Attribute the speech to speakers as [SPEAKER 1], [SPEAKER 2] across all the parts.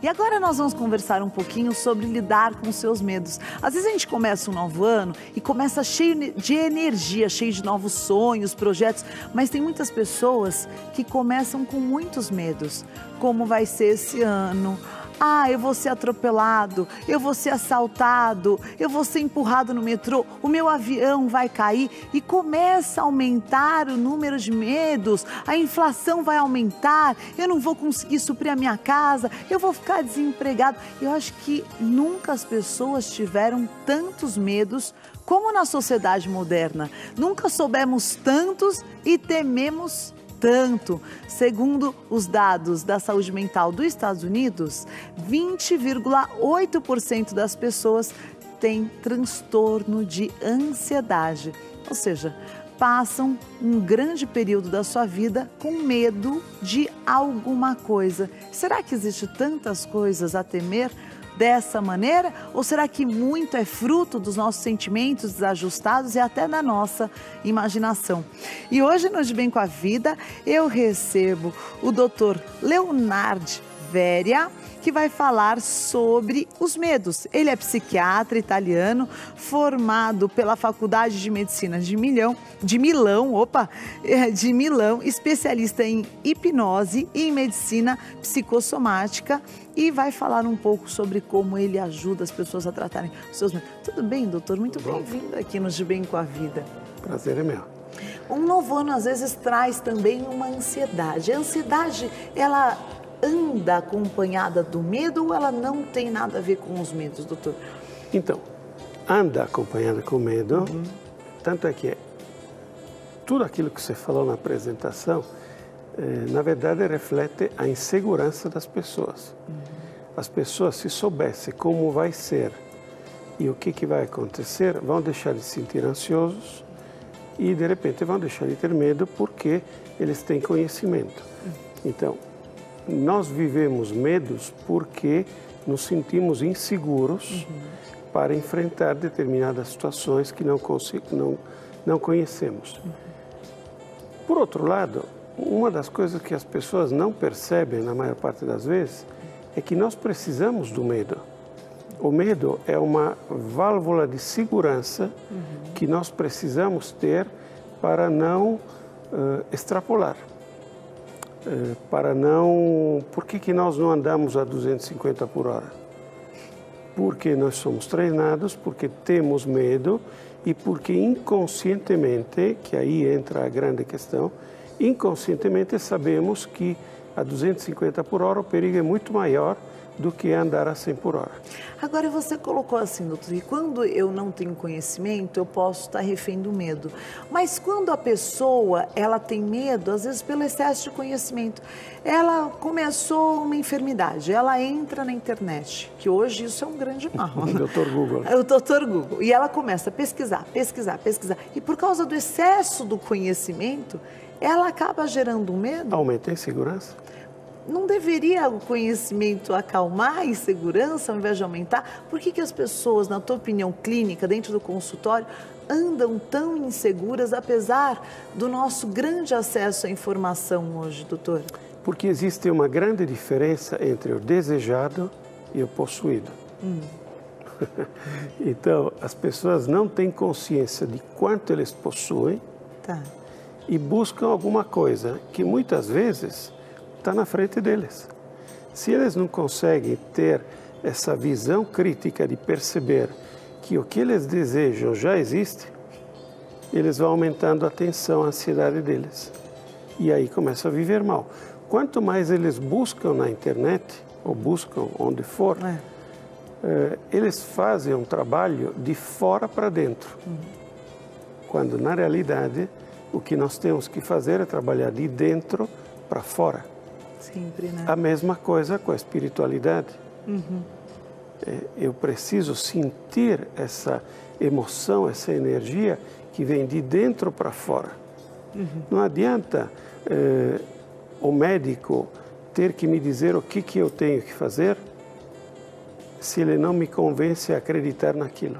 [SPEAKER 1] E agora nós vamos conversar um pouquinho sobre lidar com os seus medos. Às vezes a gente começa um novo ano e começa cheio de energia, cheio de novos sonhos, projetos, mas tem muitas pessoas que começam com muitos medos. Como vai ser esse ano? Ah, eu vou ser atropelado, eu vou ser assaltado, eu vou ser empurrado no metrô, o meu avião vai cair, e começa a aumentar o número de medos, a inflação vai aumentar, eu não vou conseguir suprir a minha casa, eu vou ficar desempregado. Eu acho que nunca as pessoas tiveram tantos medos como na sociedade moderna. Nunca soubemos tantos e tememos tanto. Segundo os dados da saúde mental dos Estados Unidos, 20,8% das pessoas têm transtorno de ansiedade. Ou seja, passam um grande período da sua vida com medo de alguma coisa. Será que existe tantas coisas a temer dessa maneira? Ou será que muito é fruto dos nossos sentimentos desajustados e até da nossa imaginação? E hoje no De Bem com a Vida eu recebo o Dr. Leonard Veria, que vai falar sobre os medos. Ele é psiquiatra italiano, formado pela Faculdade de Medicina de Milão, especialista em hipnose e em medicina psicossomática, e vai falar um pouco sobre como ele ajuda as pessoas a tratarem os seus medos. Tudo bem, doutor? Muito bem-vindo aqui no De Bem com a Vida.
[SPEAKER 2] Prazer é meu.
[SPEAKER 1] Um novo ano às vezes traz também uma ansiedade. A ansiedade, ela anda acompanhada do medo ou ela não tem nada a ver com os medos, doutor?
[SPEAKER 2] Então, anda acompanhada com medo, tanto é que tudo aquilo que você falou na apresentação, na verdade reflete a insegurança das pessoas. As pessoas, se soubessem como vai ser e o que vai acontecer, vão deixar de se sentir ansiosos e de repente vão deixar de ter medo porque eles têm conhecimento. Então, nós vivemos medos porque nos sentimos inseguros para enfrentar determinadas situações que não conhecemos. Por outro lado, uma das coisas que as pessoas não percebem na maior parte das vezes é que nós precisamos do medo. O medo é uma válvula de segurança que nós precisamos ter para não extrapolar. Por que nós não andamos a 250 por hora? Porque nós somos treinados, porque temos medo e porque inconscientemente, que aí entra a grande questão, inconscientemente sabemos que a 250 por hora o perigo é muito maior do que andar a 100 por hora.
[SPEAKER 1] Agora você colocou assim, doutor, e quando eu não tenho conhecimento, eu posso estar refém do medo. Mas quando a pessoa, ela tem medo, às vezes pelo excesso de conhecimento, ela começou uma enfermidade, ela entra na internet, que hoje isso é um grande mal.
[SPEAKER 2] O Dr. Google.
[SPEAKER 1] É o Dr. Google. E ela começa a pesquisar. E por causa do excesso do conhecimento, ela acaba gerando um medo.
[SPEAKER 2] Aumenta a insegurança.
[SPEAKER 1] Não deveria o conhecimento acalmar a insegurança ao invés de aumentar? Por que as pessoas, na tua opinião clínica, dentro do consultório, andam tão inseguras, apesar do nosso grande acesso à informação hoje, doutor?
[SPEAKER 2] Porque existe uma grande diferença entre o desejado e o possuído. Então, as pessoas não têm consciência de quanto eles possuem e buscam alguma coisa que muitas vezes está na frente deles. Se eles não conseguem ter essa visão crítica de perceber que o que eles desejam já existe, eles vão aumentando a tensão, a ansiedade deles. E aí começam a viver mal. Quanto mais eles buscam na internet, ou buscam onde for, eles fazem um trabalho de fora para dentro. Quando, na realidade, o que nós temos que fazer é trabalhar de dentro para fora.
[SPEAKER 1] Sempre, né?
[SPEAKER 2] A mesma coisa com a espiritualidade. Eu preciso sentir essa emoção, essa energia que vem de dentro para fora. Não adianta o médico ter que me dizer o que eu tenho que fazer se ele não me convence a acreditar naquilo.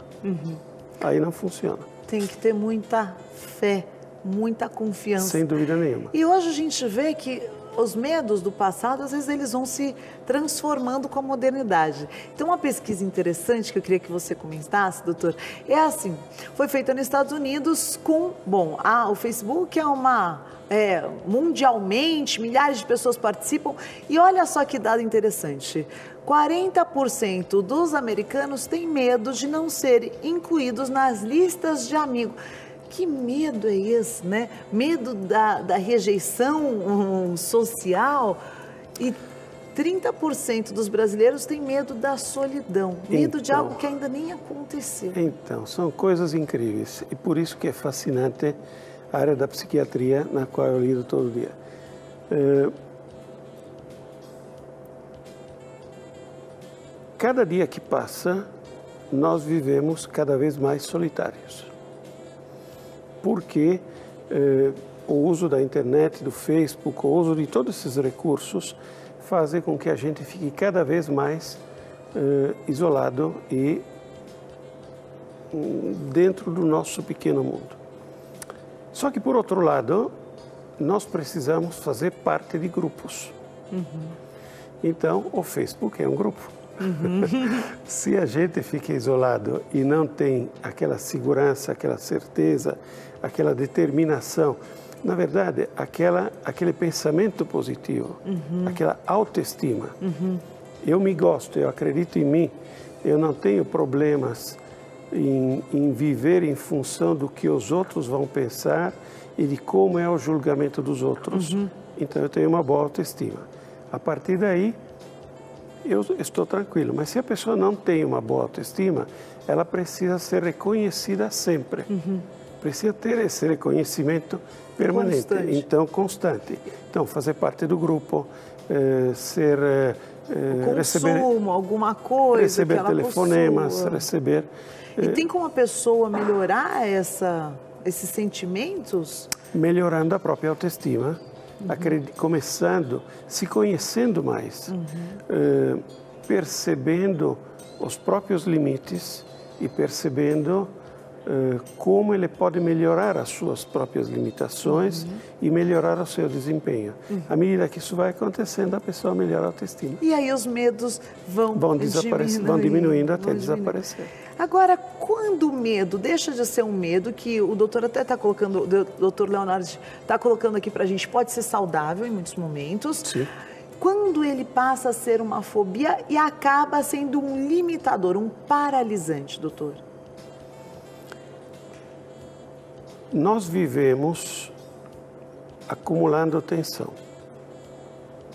[SPEAKER 2] Aí não funciona.
[SPEAKER 1] Tem que ter muita fé, muita confiança.
[SPEAKER 2] Sem dúvida nenhuma.
[SPEAKER 1] E hoje a gente vê que os medos do passado, às vezes eles vão se transformando com a modernidade. Então, uma pesquisa interessante que eu queria que você comentasse, doutor, é assim, foi feita nos Estados Unidos com, bom, o Facebook mundialmente, milhares de pessoas participam, e olha só que dado interessante, 40% dos americanos têm medo de não serem incluídos nas listas de amigos. Que medo é esse, né? Medo da rejeição social. E 30% dos brasileiros têm medo da solidão, medo de algo que ainda nem aconteceu.
[SPEAKER 2] Então, são coisas incríveis. E por isso que é fascinante a área da psiquiatria, na qual eu lido todo dia. Cada dia que passa, nós vivemos cada vez mais solitários. Porque o uso da internet, do Facebook, o uso de todos esses recursos fazem com que a gente fique cada vez mais isolado e dentro do nosso pequeno mundo. Só que, por outro lado, nós precisamos fazer parte de grupos. Uhum. Então, o Facebook é um grupo. Uhum. Se a gente fica isolado e não tem aquela segurança, aquela certeza, aquela determinação, na verdade, aquele pensamento positivo, aquela autoestima. Eu me gosto, eu acredito em mim, eu não tenho problemas em viver em função do que os outros vão pensar e de como é o julgamento dos outros. Então, eu tenho uma boa autoestima. A partir daí, eu estou tranquilo. Mas se a pessoa não tem uma boa autoestima, ela precisa ser reconhecida sempre. Precisa ter esse reconhecimento permanente, então constante. Então, fazer parte do grupo,
[SPEAKER 1] receber alguma coisa,
[SPEAKER 2] receber telefonemas, receber.
[SPEAKER 1] E tem como a pessoa melhorar esses sentimentos?
[SPEAKER 2] Melhorando a própria autoestima. Começando, se conhecendo mais, percebendo os próprios limites e percebendo como ele pode melhorar as suas próprias limitações e melhorar o seu desempenho. À medida que isso vai acontecendo, a pessoa melhora a autoestima.
[SPEAKER 1] E aí os medos vão
[SPEAKER 2] diminuindo até desaparecer.
[SPEAKER 1] Agora, quando o medo deixa de ser um medo, que o doutor até está colocando, o doutor Leonardo está colocando aqui para a gente, pode ser saudável em muitos momentos.
[SPEAKER 2] Sim.
[SPEAKER 1] Quando ele passa a ser uma fobia e acaba sendo um limitador, um paralisante, doutor?
[SPEAKER 2] Nós vivemos acumulando tensão.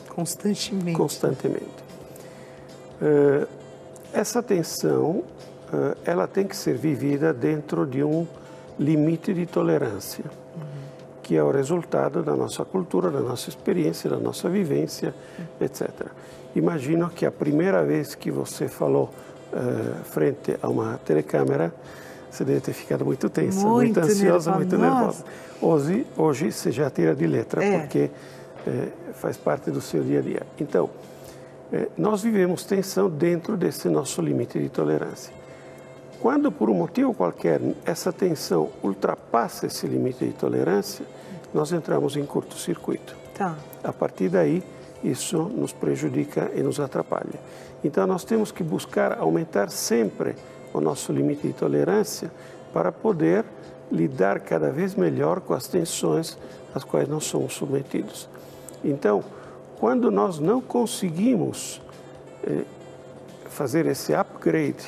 [SPEAKER 1] Constantemente.
[SPEAKER 2] Essa tensão, ela tem que ser vivida dentro de um limite de tolerância, que é o resultado da nossa cultura, da nossa experiência, da nossa vivência, etc. Imagino que a primeira vez que você falou frente a uma telecâmera, você deve ter ficado muito tensa, muito ansiosa, muito nervosa. Hoje você já tira de letra, porque faz parte do seu dia a dia. Então, nós vivemos tensão dentro desse nosso limite de tolerância. Quando, por um motivo qualquer, essa tensão ultrapassa esse limite de tolerância, nós entramos em curto-circuito. A partir daí, isso nos prejudica e nos atrapalha. Então, nós temos que buscar aumentar sempre o nosso limite de tolerância para poder lidar cada vez melhor com as tensões às quais nós somos submetidos. Então, quando nós não conseguimos fazer esse upgrade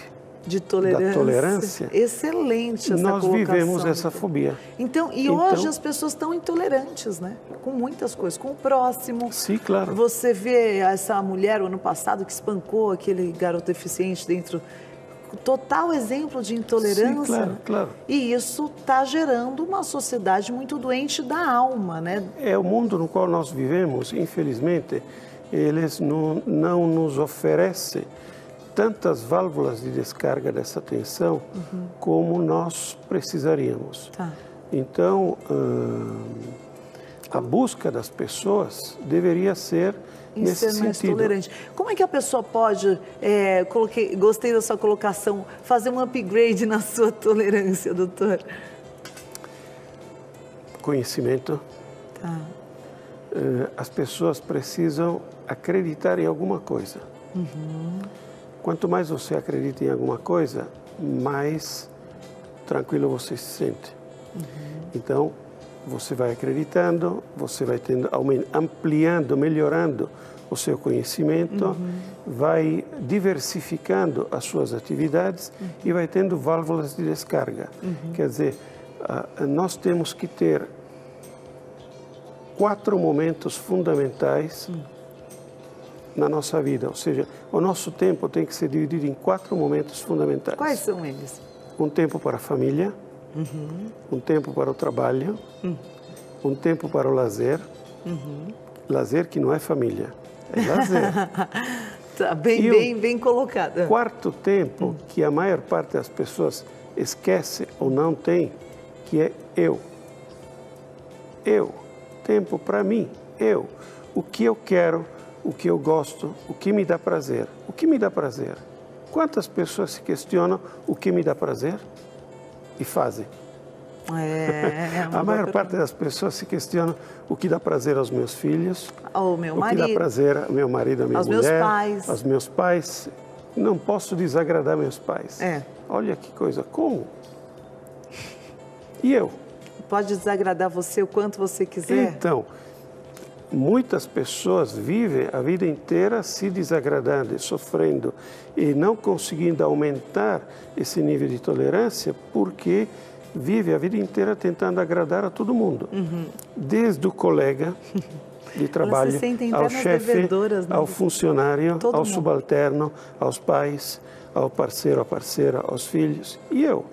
[SPEAKER 2] da tolerância,
[SPEAKER 1] excelente essa
[SPEAKER 2] nós
[SPEAKER 1] colocação,
[SPEAKER 2] vivemos essa fobia.
[SPEAKER 1] Então, hoje as pessoas estão intolerantes, né? Com muitas coisas, com o próximo.
[SPEAKER 2] Sim, claro.
[SPEAKER 1] Você vê essa mulher, o ano passado, que espancou aquele garoto deficiente dentro... Total exemplo de intolerância.
[SPEAKER 2] Sim, claro, claro.
[SPEAKER 1] E isso está gerando uma sociedade muito doente da alma, né?
[SPEAKER 2] O mundo no qual nós vivemos, infelizmente, eles não nos oferecem tantas válvulas de descarga dessa tensão como nós precisaríamos. Então, a busca das pessoas deveria ser nesse
[SPEAKER 1] ser mais
[SPEAKER 2] sentido.
[SPEAKER 1] Tolerante. Como é que a pessoa pode, gostei da sua colocação, fazer um upgrade na sua tolerância, doutor?
[SPEAKER 2] Conhecimento, as pessoas precisam acreditar em alguma coisa. Quanto mais você acredita em alguma coisa, mais tranquilo você se sente. Então, você vai acreditando, você vai tendo, ampliando, melhorando o seu conhecimento, vai diversificando as suas atividades e vai tendo válvulas de descarga. Quer dizer, nós temos que ter 4 momentos fundamentais na nossa vida, ou seja, o nosso tempo tem que ser dividido em 4 momentos fundamentais.
[SPEAKER 1] Quais são eles?
[SPEAKER 2] Um tempo para a família, um tempo para o trabalho, um tempo para o lazer, lazer que não é família, é lazer.
[SPEAKER 1] Tá bem colocado.
[SPEAKER 2] Quarto tempo, que a maior parte das pessoas esquece ou não tem, que é eu. Eu. Tempo para mim. Eu. O que eu quero, o que eu gosto, o que me dá prazer. O que me dá prazer? Quantas pessoas se questionam o que me dá prazer e fazem? A maior parte das pessoas se questionam o que dá prazer aos meos filhos,
[SPEAKER 1] ao meu marido,
[SPEAKER 2] o que dá prazer ao meu marido, à minha mulher, aos meus pais. Não posso desagradar meus pais. Olha que coisa, como? E eu?
[SPEAKER 1] Pode desagradar você o quanto você quiser.
[SPEAKER 2] Então, muitas pessoas vivem a vida inteira se desagradando, sofrendo e não conseguindo aumentar esse nível de tolerância porque vive a vida inteira tentando agradar a todo mundo. Desde o colega de trabalho, ao chefe, ao funcionário, ao subalterno, aos pais, ao parceiro, à parceira, aos filhos. E eu?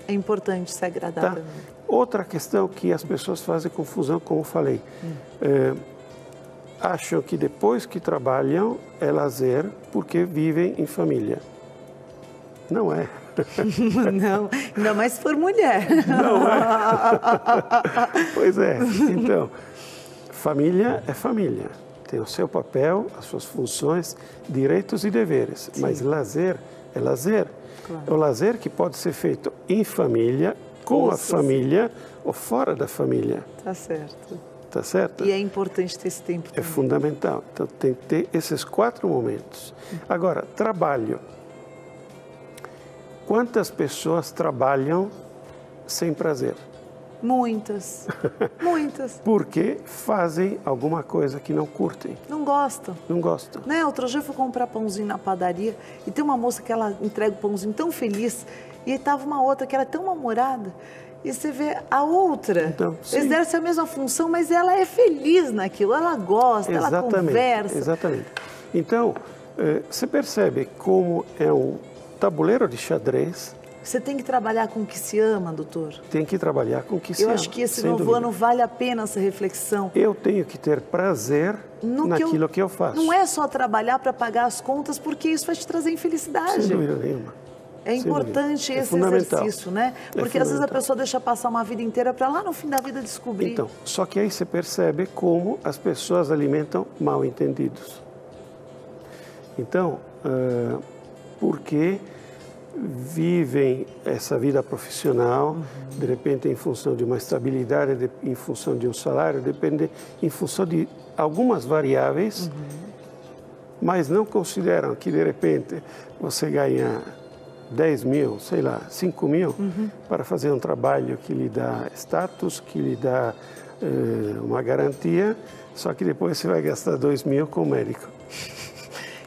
[SPEAKER 1] É importante se agradar também.
[SPEAKER 2] Outra questão que as pessoas fazem confusão, como falei, acham que depois que trabalham é lazer porque vivem em família. Não é.
[SPEAKER 1] Não, ainda mais se for mulher.
[SPEAKER 2] Não é. Pois é. Então, família é família. Tem o seu papel, as suas funções, direitos e deveres. Sim. Mas lazer é lazer. Claro. É o lazer que pode ser feito em família, com a família ou fora da família.
[SPEAKER 1] Tá certo.
[SPEAKER 2] Tá certo?
[SPEAKER 1] E é importante ter esse tempo também.
[SPEAKER 2] É fundamental. Então, tem que ter esses 4 momentos. Agora, trabalho. Quantas pessoas trabalham sem prazer?
[SPEAKER 1] Muitas. Muitas.
[SPEAKER 2] Porque fazem alguma coisa que não curtem.
[SPEAKER 1] Não gostam.
[SPEAKER 2] Não gostam.
[SPEAKER 1] Né? Outro dia eu fui comprar pãozinho na padaria e tem uma moça que ela entrega o pãozinho tão feliz e aí tava uma outra que era tão mal-humorada. E você vê a outra, então, eles exercem a mesma função, mas ela é feliz naquilo, ela gosta, ela conversa.
[SPEAKER 2] Exatamente. Então, você percebe como é um tabuleiro de xadrez.
[SPEAKER 1] Você tem que trabalhar com o que se ama, doutor.
[SPEAKER 2] Tem que trabalhar com o que se ama.
[SPEAKER 1] Eu acho que esse novo ano vale a pena essa reflexão.
[SPEAKER 2] Eu tenho que ter prazer naquilo que eu faço.
[SPEAKER 1] Não é só trabalhar para pagar as contas, porque isso vai te trazer infelicidade.
[SPEAKER 2] Sem dúvida nenhuma.
[SPEAKER 1] É importante esse exercício, né? Porque às vezes a pessoa deixa passar uma vida inteira para lá no fim da vida descobrir.
[SPEAKER 2] Então, só que aí você percebe como as pessoas alimentam mal entendidos. Então, porque vivem essa vida profissional, de repente em função de uma estabilidade, em função de um salário, depende em função de algumas variáveis, mas não consideram que de repente você ganha 10 mil, sei lá, 5 mil, para fazer um trabalho que lhe dá status, que lhe dá uma garantia, só que depois você vai gastar 2 mil com o médico.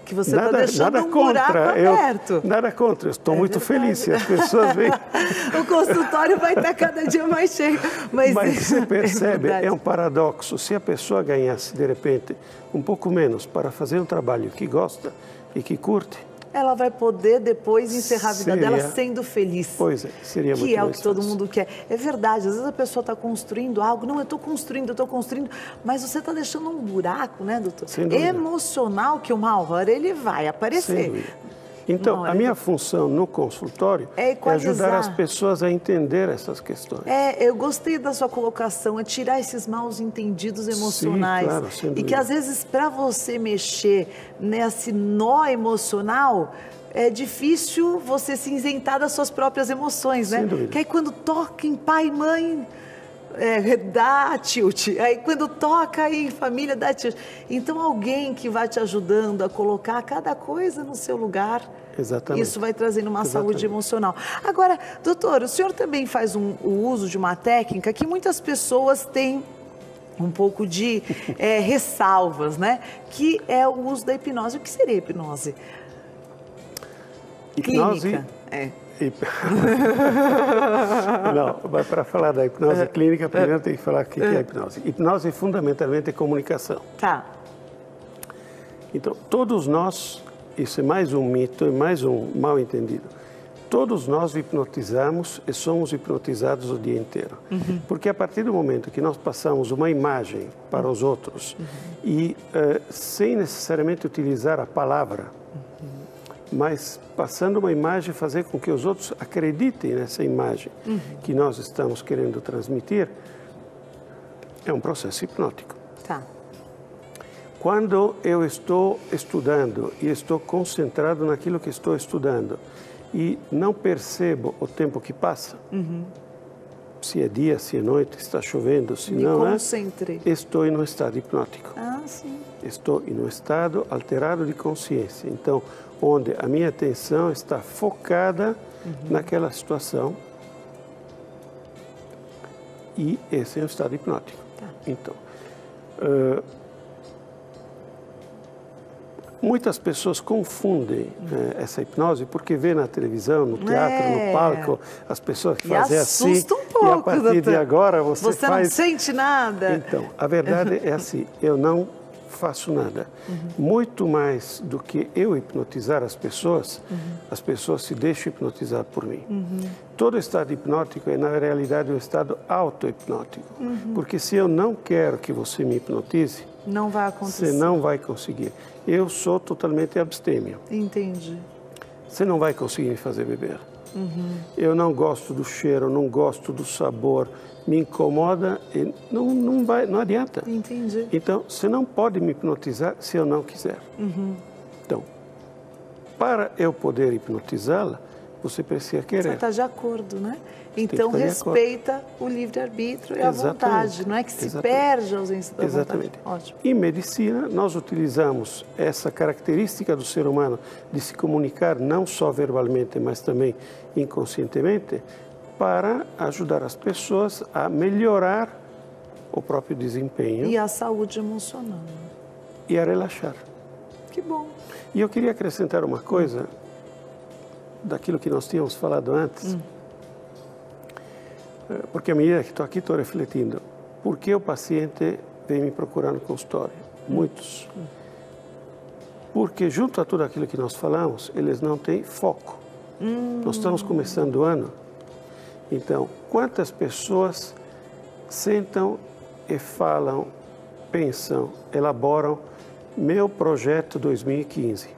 [SPEAKER 1] Que você está deixando um buraco aberto.
[SPEAKER 2] Nada contra, eu estou muito feliz se as pessoas veem.
[SPEAKER 1] O consultório vai estar cada dia mais cheio. Mas
[SPEAKER 2] você percebe, é um paradoxo. Se a pessoa ganhasse, de repente, um pouco menos para fazer um trabalho que gosta e que curte,
[SPEAKER 1] ela vai poder depois encerrar a vida dela sendo feliz.
[SPEAKER 2] Pois é, seria muito mais fácil.
[SPEAKER 1] Que é o que todo mundo quer. É verdade, às vezes a pessoa está construindo algo, não, eu estou construindo, mas você está deixando um buraco, né, doutor? Emocional, que uma hora ele vai aparecer.
[SPEAKER 2] Sem dúvida. Então, a minha função no consultório é ajudar as pessoas a entender essas questões.
[SPEAKER 1] Eu gostei da sua colocação, é tirar esses maus entendidos emocionais.
[SPEAKER 2] Sim, claro, sem dúvida.
[SPEAKER 1] E que às vezes para você mexer nesse nó emocional, é difícil você se isentar das suas próprias emoções, né?
[SPEAKER 2] Sem dúvida.
[SPEAKER 1] Que aí quando toca em pai e mãe, dá tilt. Aí quando toca aí, família, dá tilt. Então alguém que vai te ajudando a colocar cada coisa no seu lugar.
[SPEAKER 2] Exatamente.
[SPEAKER 1] Isso vai trazendo uma saúde emocional. Agora, doutor, o senhor também faz o uso de uma técnica que muitas pessoas têm um pouco de ressalvas, né? Que é o uso da hipnose. O que seria a hipnose?
[SPEAKER 2] Hipnose...
[SPEAKER 1] Clínica.
[SPEAKER 2] Não, mas para falar da hipnose clínica, primeiro tem que falar o que é a hipnose. Hipnose é fundamentalmente comunicação.
[SPEAKER 1] Tá.
[SPEAKER 2] Então, todos nós, isso é mais um mito, é mais um mal entendido. Todos nós hipnotizamos e somos hipnotizados o dia inteiro. Porque a partir do momento que nós passamos uma imagem para os outros e sem necessariamente utilizar a palavra, mas passando uma imagem, fazer com que os outros acreditem nessa imagem que nós estamos querendo transmitir, é um processo hipnótico.
[SPEAKER 1] Tá.
[SPEAKER 2] Quando eu estou estudando e estou concentrado naquilo que estou estudando e não percebo o tempo que passa, se é dia, se é noite, está chovendo, se não é, estou em um estado hipnótico.
[SPEAKER 1] Ah, sim.
[SPEAKER 2] Estou em um estado alterado de consciência. Então, onde a minha atenção está focada naquela situação, e esse é um estado hipnótico.
[SPEAKER 1] Tá.
[SPEAKER 2] Então, muitas pessoas confundem essa hipnose porque vê na televisão, no teatro, no palco, as pessoas que fazem assim.
[SPEAKER 1] Assusta um pouco,
[SPEAKER 2] e a partir
[SPEAKER 1] doutor.
[SPEAKER 2] de agora você faz...
[SPEAKER 1] não sente nada.
[SPEAKER 2] Então, a verdade é assim, eu não faço nada. Muito mais do que eu hipnotizar as pessoas se deixam hipnotizar por mim. Todo estado hipnótico é, na realidade, um estado auto-hipnótico. Porque se eu não quero que você me hipnotize,
[SPEAKER 1] não vai acontecer.
[SPEAKER 2] Você não vai conseguir. Eu sou totalmente abstêmio.
[SPEAKER 1] Entendi.
[SPEAKER 2] Você não vai conseguir me fazer beber. Eu não gosto do cheiro, não gosto do sabor, me incomoda e não adianta.
[SPEAKER 1] Entendi.
[SPEAKER 2] Então, você não pode me hipnotizar se eu não quiser. Então, para eu poder hipnotizá-la, você precisa querer.
[SPEAKER 1] Você está de acordo, né? Então, respeita o livre-arbítrio e a vontade. Não é que se perde a ausência da vontade. Ótimo.
[SPEAKER 2] Em medicina, nós utilizamos essa característica do ser humano de se comunicar não só verbalmente, mas também inconscientemente, para ajudar as pessoas a melhorar o próprio desempenho.
[SPEAKER 1] E a saúde emocional.
[SPEAKER 2] E a relaxar.
[SPEAKER 1] Que bom.
[SPEAKER 2] E eu queria acrescentar uma coisa daquilo que nós tínhamos falado antes. Porque à medida que estou aqui, estou refletindo. Por que o paciente vem me procurar no consultório? Muitos. Porque junto a tudo aquilo que nós falamos, eles não têm foco. Nós estamos começando o ano. Então, quantas pessoas sentam e falam, pensam, elaboram meu projeto 2015?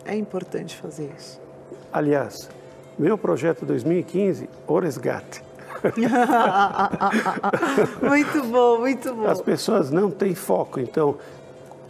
[SPEAKER 1] É importante fazer isso.
[SPEAKER 2] Aliás, meu projeto 2015, o resgate.
[SPEAKER 1] Muito bom, muito bom.
[SPEAKER 2] As pessoas não têm foco, então,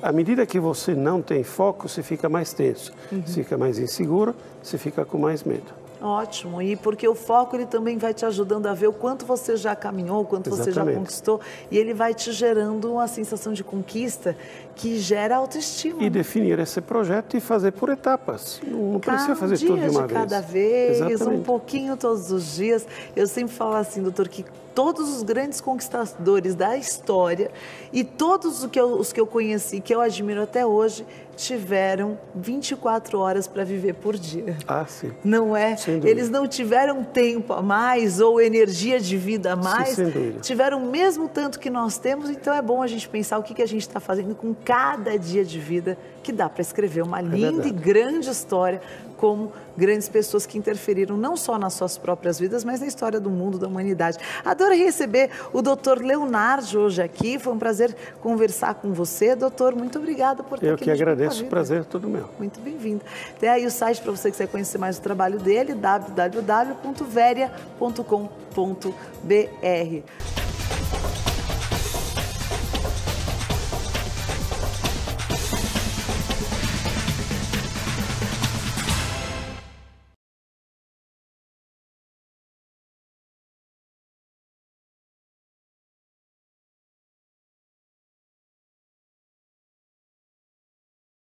[SPEAKER 2] à medida que você não tem foco, você fica mais tenso, você fica mais inseguro, você fica com mais medo.
[SPEAKER 1] Ótimo, e porque o foco ele também vai te ajudando a ver o quanto você já caminhou, o quanto você já conquistou, e ele vai te gerando uma sensação de conquista que gera autoestima.
[SPEAKER 2] E definir esse projeto e fazer por etapas, não precisa fazer tudo de uma vez.
[SPEAKER 1] Cada vez, um pouquinho todos os dias. Eu sempre falo assim, doutor, que todos os grandes conquistadores da história e todos os que eu conheci, que eu admiro até hoje, tiveram 24 horas para viver por dia.
[SPEAKER 2] Ah, sim.
[SPEAKER 1] Não é? Eles não tiveram tempo a mais ou energia de vida a mais.
[SPEAKER 2] Sim, sem dúvida.
[SPEAKER 1] Tiveram o mesmo tanto que nós temos, então é bom a gente pensar o que a gente está fazendo com cada dia de vida, que dá para escrever uma linda e grande história, como grandes pessoas que interferiram não só nas suas próprias vidas, mas na história do mundo, da humanidade. Adorei receber o doutor Leonardo hoje aqui, foi um prazer conversar com você. Doutor, muito obrigada por ter aqui.
[SPEAKER 2] Eu que agradeço, o prazer é todo meu.
[SPEAKER 1] Muito bem-vindo. Tem aí o site para você que quiser conhecer mais o trabalho dele, www.veria.com.br.